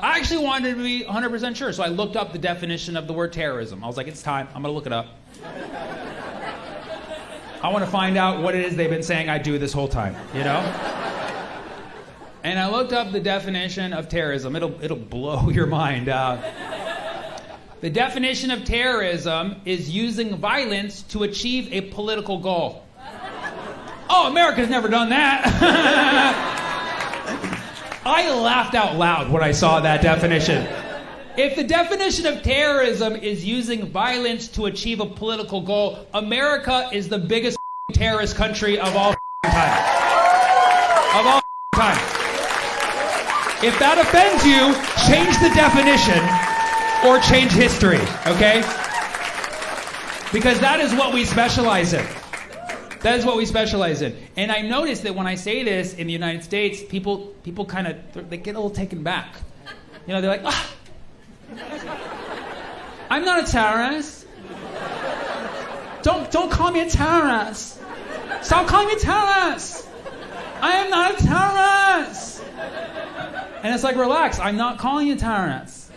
I actually wanted to be 100% sure, so I looked up the definition of the word terrorism. I was like, it's time. I'm going to look it up. I want to find out what it is they've been saying I do this whole time, you know? And I looked up the definition of terrorism. It'll blow your mind. The definition of terrorism is using violence to achieve a political goal. Oh, America's never done that. I laughed out loud when I saw that definition. If the definition of terrorism is using violence to achieve a political goal, America is the biggest terrorist country of all time. Of all time. If that offends you, change the definition or change history, okay? Because that is what we specialize in. That is what we specialize in. And I noticed that when I say this in the United States, people kind of, they get a little taken back. You know, they're like, ah, I'm not a terrorist. Don't call me a terrorist. Stop calling me a terrorist. I am not a terrorist. And it's like, relax, I'm not calling you a terrorist.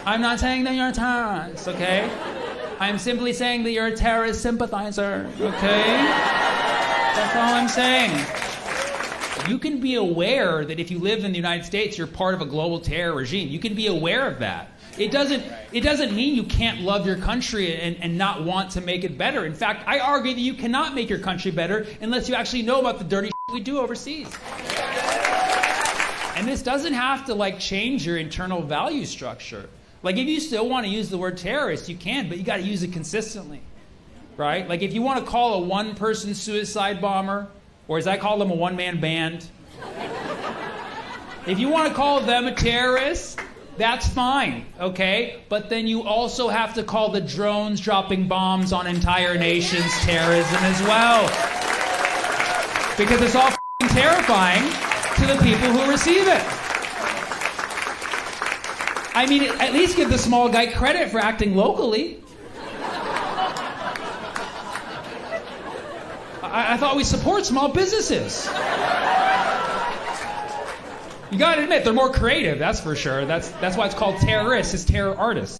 I'm not saying that you're a terrorist, okay? I'm simply saying that you're a terrorist sympathizer, okay? That's all I'm saying. You can be aware that if you live in the United States, you're part of a global terror regime. You can be aware of that. It doesn't mean you can't love your country and not want to make it better. In fact, I argue that you cannot make your country better unless you actually know about the dirty shit we do overseas. And this doesn't have to, like, change your internal value structure. Like, if you still want to use the word terrorist, you can, but you got to use it consistently, right? Like, if you want to call a one-person suicide bomber, or as I call them, a one-man band, if you want to call them a terrorist, that's fine, okay? But then you also have to call the drones dropping bombs on entire nations terrorism as well. Because it's all terrifying to the people who receive it. I mean, at least give the small guy credit for acting locally. I thought we support small businesses. You gotta admit, they're more creative, that's for sure. That's why it's called terrorists, it's terror artists.